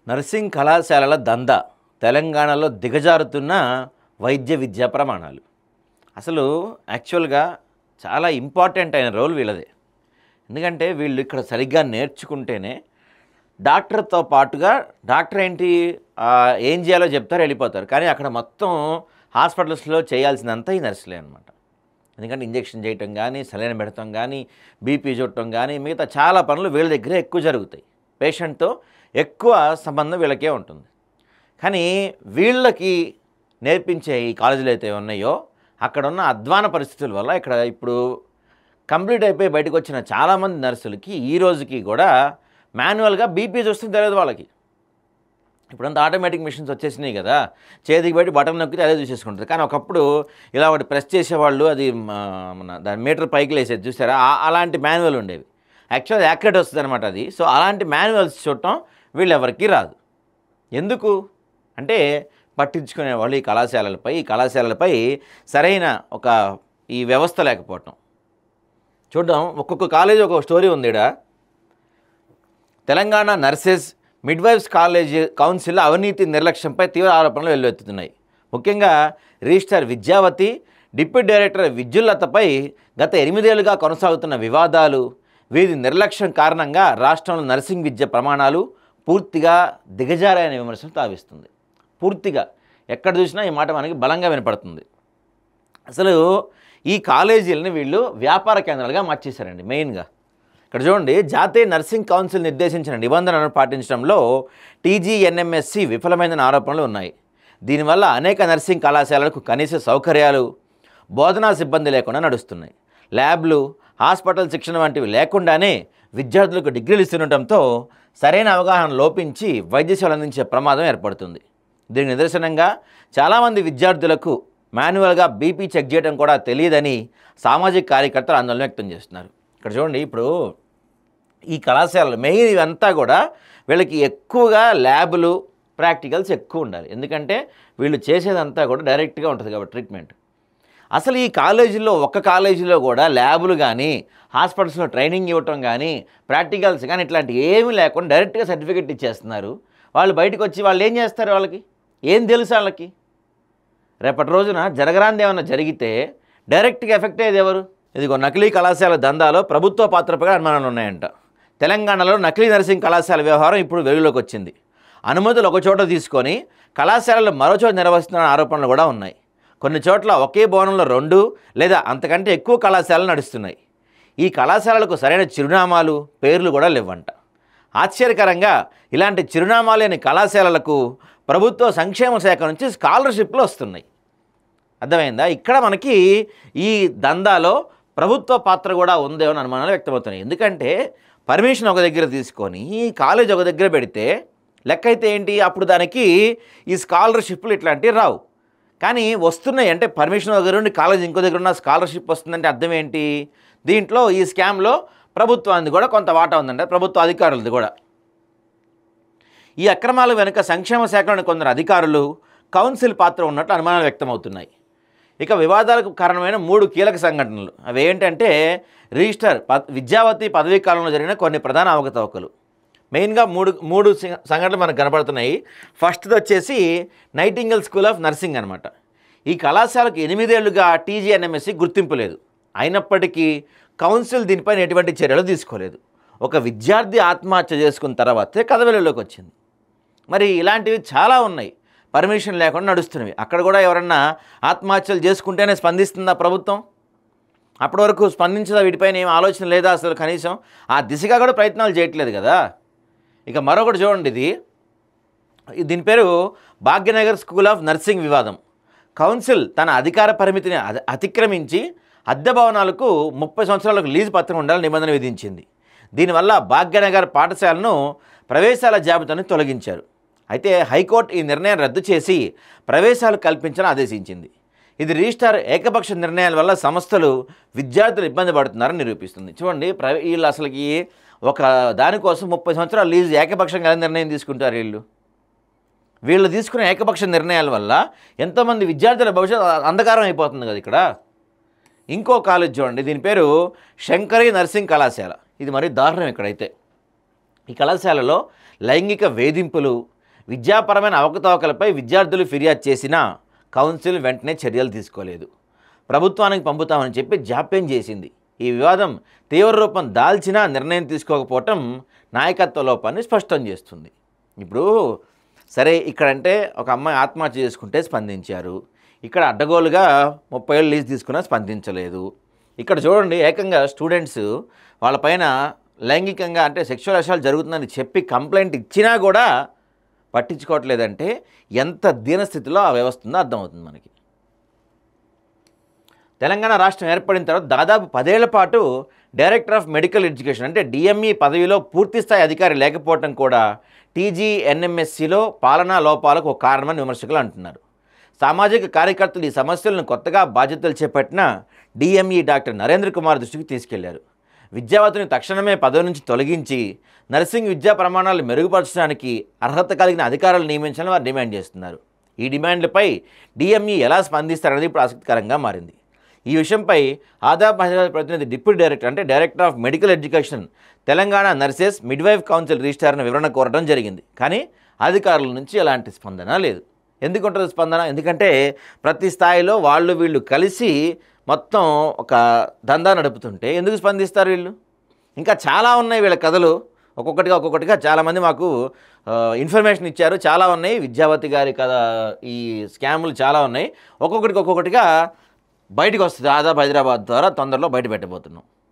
Nursing కళాశాలల దందా తెలంగాణలో దిగజారుతున్న వైద్య విద్యా ప్రమాణాలు. అసలు యాక్చువల్గా చాలా ఇంపార్టెంట్ అయిన రోల్ వీళ్ళదే. ఎందుకంటే వీళ్ళు ఇక్కడ సరిగ్గా నేర్చుకుంటేనే డాక్టర్తో పాటుగా డాక్టర్ ఏంటి ఏం చేయాలో చెప్తారు, వెళ్ళిపోతారు. కానీ అక్కడ మొత్తం హాస్పిటల్స్లో చేయాల్సినంత ఈ నర్సులే అనమాట. ఎందుకంటే ఇంజెక్షన్ చేయటం కానీ, సెలైన్ పెడతాం కానీ, బీపీ చూడటం కానీ, మిగతా చాలా పనులు వీళ్ళ దగ్గరే ఎక్కువ జరుగుతాయి. పేషెంట్తో ఎక్కువ సంబంధం వీళ్ళకే ఉంటుంది. కానీ వీళ్ళకి నేర్పించే ఈ కాలేజీలు అయితే ఉన్నాయో అక్కడ ఉన్న అధ్వాన పరిస్థితుల వల్ల ఇక్కడ ఇప్పుడు కంప్లీట్ అయిపోయి బయటకు వచ్చిన చాలామంది నర్సులకి ఈ రోజుకి కూడా మాన్యువల్గా బీపీ చూస్తే తెలియదు వాళ్ళకి. ఇప్పుడంతా ఆటోమేటిక్ మిషన్స్ వచ్చేసినాయి కదా, చేతికి బయట బటన్ నొక్కితే అదే చూసేసుకుంటుంది. కానీ ఒకప్పుడు ఇలా ఒకటి ప్రెస్ చేసేవాళ్ళు, అది మన దాని మీటర్ పైకి లేసేది చూసారా, అలాంటి మాన్యువల్ ఉండేవి. యాక్చువల్గా యాక్యురేట్ వస్తుంది అనమాట అది. సో అలాంటి మాన్యువల్స్ చూడటం వీళ్ళెవరికి రాదు. ఎందుకు అంటే పట్టించుకునేవాళ్ళు ఈ కళాశాలలపై సరైన ఒక ఈ వ్యవస్థ లేకపోవటం. చూద్దాం, ఒక్కొక్క కాలేజీ ఒక్కొక్క స్టోరీ ఉంది. Telangana nurses midwives college council అవినీతి నిర్లక్ష్యంపై తీవ్ర ఆరోపణలు వెల్లువెత్తుతున్నాయి. ముఖ్యంగా రిజిస్ట్రార్ విద్యావతి, డిప్యూటీ డైరెక్టర్ విద్యుల్లతపై గత 8 ఏళ్లుగా కొనసాగుతున్న వివాదాలు, వీరి నిర్లక్ష్యం కారణంగా రాష్ట్రంలో నర్సింగ్ విద్య ప్రమాణాలు పూర్తిగా దిగజారాయనే విమర్శలు తావిస్తుంది. పూర్తిగా ఎక్కడ చూసినా ఈ మాట మనకి బలంగా వినపడుతుంది. అసలు ఈ కాలేజీలని వీళ్ళు వ్యాపార కేంద్రాలుగా మార్చేశారండి. మెయిన్గా ఇక్కడ చూడండి, జాతీయ నర్సింగ్ కౌన్సిల్ నిర్దేశించిన నిబంధనలను పాటించడంలో టీజీఎన్ఎంఎస్సి విఫలమైన ఆరోపణలు ఉన్నాయి. దీనివల్ల అనేక నర్సింగ్ కళాశాలలకు కనీస సౌకర్యాలు, బోధనా సిబ్బంది లేకుండా నడుస్తున్నాయి. ల్యాబ్లు, హాస్పిటల్ శిక్షణ వంటివి లేకుండానే విద్యార్థులకు డిగ్రీలు ఇస్తుండటంతో సరైన అవగాహన లోపించి వైద్య సేవలు అందించే ప్రమాదం ఏర్పడుతుంది. దీనికి నిదర్శనంగా చాలామంది విద్యార్థులకు మాన్యువల్గా బీపీ చెక్ చేయడం కూడా తెలియదని సామాజిక కార్యకర్తలు ఆందోళన వ్యక్తం చేస్తున్నారు. ఇక్కడ చూడండి, ఇప్పుడు ఈ కళాశాలలు మెయిన్ ఇవంతా కూడా వీళ్ళకి ఎక్కువగా ల్యాబులు, ప్రాక్టికల్స్ ఎక్కువ ఉండాలి. ఎందుకంటే వీళ్ళు చేసేదంతా కూడా డైరెక్ట్గా ఉంటుంది కాబట్టి ట్రీట్మెంట్. అసలు ఈ కాలేజీలో ఒక్క కాలేజీలో కూడా ల్యాబులు కానీ, హాస్పిటల్స్లో ట్రైనింగ్ ఇవ్వటం కానీ, ప్రాక్టికల్స్ కానీ ఇట్లాంటివి ఏమీ లేకుండా డైరెక్ట్గా సర్టిఫికెట్ ఇచ్చేస్తున్నారు. వాళ్ళు బయటకు వచ్చి వాళ్ళు ఏం చేస్తారు? వాళ్ళకి ఏం తెలుసు? వాళ్ళకి రేపటి రోజున జరగరాంది ఏమన్నా జరిగితే డైరెక్ట్గా ఎఫెక్ట్ అయ్యేది ఎవరు? ఇదిగో నకిలీ కళాశాల దందాలో ప్రభుత్వ పాత్రపై అనుమానాలు ఉన్నాయంట. తెలంగాణలో నకిలీ నర్సింగ్ కళాశాల వ్యవహారం ఇప్పుడు వెలుగులోకి వచ్చింది. అనుమతులు ఒక చోట తీసుకొని కళాశాలలు మరో చోట నిర్వహిస్తున్న ఆరోపణలు కూడా ఉన్నాయి. కొన్ని చోట్ల ఒకే భవనంలో 2 లేదా అంతకంటే ఎక్కువ కళాశాలలు నడుస్తున్నాయి. ఈ కళాశాలలకు సరైన చిరునామాలు, పేర్లు కూడా లేవంట. ఆశ్చర్యకరంగా ఇలాంటి చిరునామా లేని కళాశాలలకు ప్రభుత్వ సంక్షేమ శాఖ నుంచి స్కాలర్షిప్లు వస్తున్నాయి. అర్థమైందా? ఇక్కడ మనకి ఈ దందాలో ప్రభుత్వ పాత్ర కూడా ఉందేమో అని అనుమానాలు వ్యక్తమవుతున్నాయి. ఎందుకంటే పర్మిషన్ ఒక దగ్గర తీసుకొని కాలేజ్ ఒక దగ్గర పెడితే లెక్క అయితే ఏంటి, అప్పుడు దానికి ఈ స్కాలర్షిప్లు ఇట్లాంటివి రావు. కానీ వస్తున్నాయి అంటే పర్మిషన్ దగ్గర ఉండి కాలేజ్ ఇంకో దగ్గర ఉన్న స్కాలర్షిప్ వస్తుందంటే అర్థం ఏంటి? దీంట్లో ఈ స్కామ్లో ప్రభుత్వానికి కూడా కొంత వాటా ఉందంటే, ప్రభుత్వ అధికారులది కూడా. ఈ అక్రమాల వెనుక సంక్షేమ శాఖలోని కొందరు అధికారులు, కౌన్సిల్ పాత్ర ఉన్నట్లు అనుమానాలు వ్యక్తమవుతున్నాయి. ఇక వివాదాలకు కారణమైన 3 కీలక సంఘటనలు అవి ఏంటంటే, రిజిస్టర్ విద్యావతి పదవీ కాలంలో జరిగిన కొన్ని ప్రధాన అవకతవకలు. మెయిన్గా మూడు సంఘటనలు మనకు కనపడుతున్నాయి. ఫస్ట్ది వచ్చేసి నైటింగేల్ స్కూల్ ఆఫ్ నర్సింగ్ అనమాట. ఈ కళాశాలకు 8 ఏళ్లుగా టీజీఎన్ఎంఎస్సి గుర్తింపు లేదు. అయినప్పటికీ కౌన్సిల్ దీనిపైన ఎటువంటి చర్యలు తీసుకోలేదు. ఒక విద్యార్థి ఆత్మహత్య చేసుకున్న తర్వాతే కథ వెలుగులోకి వచ్చింది. మరి ఇలాంటివి చాలా ఉన్నాయి, పర్మిషన్ లేకుండా నడుస్తున్నవి. అక్కడ కూడా ఎవరన్నా ఆత్మహత్యలు చేసుకుంటేనే స్పందిస్తుందా ప్రభుత్వం? అప్పటి వరకు స్పందించదా? వీటిపైన ఏం ఆలోచన లేదా? అసలు కనీసం ఆ దిశగా కూడా ప్రయత్నాలు చేయట్లేదు కదా. ఇక మరొకటి చూడండి, దీని పేరు భాగ్యనగర్ స్కూల్ ఆఫ్ నర్సింగ్ వివాదం. కౌన్సిల్ తన అధికార పరిమితిని అతిక్రమించి అద్దె భవనాలకు 30 సంవత్సరాలకు లీజు పత్రం ఉండాలని నిబంధన విధించింది. దీనివల్ల భాగ్యనగర్ పాఠశాలను ప్రవేశాల జాబితాను తొలగించారు. అయితే హైకోర్టు ఈ నిర్ణయం రద్దు చేసి ప్రవేశాలు కల్పించాలని ఆదేశించింది. ఇది రిజిస్ట్రార్ ఏకపక్ష నిర్ణయాల వల్ల సంస్థలు, విద్యార్థులు ఇబ్బంది పడుతున్నారని నిరూపిస్తుంది. చూడండి, వీళ్ళు అసలుకి ఒక దానికోసం 30 సంవత్సరాల లీజు ఏకపక్షంగా నిర్ణయం తీసుకుంటారు. వీళ్ళు తీసుకునే ఏకపక్ష నిర్ణయాల వల్ల ఎంతోమంది విద్యార్థుల భవిష్యత్తు అంధకారం అయిపోతుంది కదా. ఇక్కడ ఇంకో కాలేజ్ చూడండి, దీని పేరు శంకరి నర్సింగ్ కళాశాల. ఇది మరీ దారుణం. ఇక్కడైతే ఈ కళాశాలలో లైంగిక వేధింపులు, విద్యాపరమైన అవకతవకలపై విద్యార్థులు ఫిర్యాదు చేసినా కౌన్సిల్ వెంటనే చర్యలు తీసుకోలేదు. ప్రభుత్వానికి పంపుతామని చెప్పి జాప్యం చేసింది. ఈ వివాదం తీవ్ర రూపం దాల్చినా నిర్ణయం తీసుకోకపోవటం నాయకత్వ లోపాన్ని స్పష్టం చేస్తుంది. ఇప్పుడు సరే, ఇక్కడంటే ఒక అమ్మాయి ఆత్మహత్య చేసుకుంటే స్పందించారు, ఇక్కడ అడ్డగోలుగా 30 ఏళ్ళు లీజ్ తీసుకున్నా స్పందించలేదు. ఇక్కడ చూడండి, ఏకంగా స్టూడెంట్స్ వాళ్ళపైన లైంగికంగా అంటే సెక్షువల్ అసాల్ట్ జరుగుతుందని చెప్పి కంప్లైంట్ ఇచ్చినా కూడా పట్టించుకోవట్లేదంటే ఎంత దీనస్థితిలో ఆ వ్యవస్థ ఉందో అర్థమవుతుంది మనకి. తెలంగాణ రాష్ట్రం ఏర్పడిన తర్వాత దాదాపు 10 ఏళ్ల పాటు డైరెక్టర్ ఆఫ్ మెడికల్ ఎడ్యుకేషన్ అంటే డిఎంఈ పదవిలో పూర్తిస్థాయి అధికారి లేకపోవడం కూడా టీజీఎన్ఎంఎస్సిలో పాలనా లోపాలకు ఒక కారణమని విమర్శకులు అంటున్నారు. సామాజిక కార్యకర్తలు ఈ సమస్యలను కొత్తగా బాధ్యతలు చేపట్టిన డిఎంఈ డాక్టర్ నరేంద్ర కుమార్ దృష్టికి తీసుకెళ్లారు. విద్యావతిని తక్షణమే పదవి నుంచి తొలగించి నర్సింగ్ విద్యా ప్రమాణాలు మెరుగుపరచడానికి అర్హత కలిగిన అధికారులు నియమించాలని వారు డిమాండ్ చేస్తున్నారు. ఈ డిమాండ్లపై డిఎంఈ ఎలా స్పందిస్తారనేది ఇప్పుడు ఆసక్తికరంగా మారింది. ఈ విషయంపై ఆదాబ్ హైదరాబాద్ ప్రతినిధి డిప్యూటీ డైరెక్టర్ అంటే director of medical education Telangana nurses midwife council రిజిస్ట్రార్ను వివరణ కోరడం జరిగింది. కానీ అధికారుల నుంచి ఎలాంటి స్పందన లేదు. ఎందుకుంటుంది స్పందన? ఎందుకంటే ప్రతి స్థాయిలో వీళ్ళు కలిసి మొత్తం ఒక దందా నడుపుతుంటే ఎందుకు స్పందిస్తారు వీళ్ళు? ఇంకా చాలా ఉన్నాయి వీళ్ళ కథలు. ఒక్కొక్కటిగా చాలామంది మాకు ఇన్ఫర్మేషన్ ఇచ్చారు. చాలా ఉన్నాయి విద్యావతి గారి కథ, ఈ స్కాములు చాలా ఉన్నాయి. ఒక్కొక్కటిగా బయటకు వస్తుంది. ఆదాబ్ హైదరాబాద్ ద్వారా తొందరలో బయట పెట్టబోతున్నాం.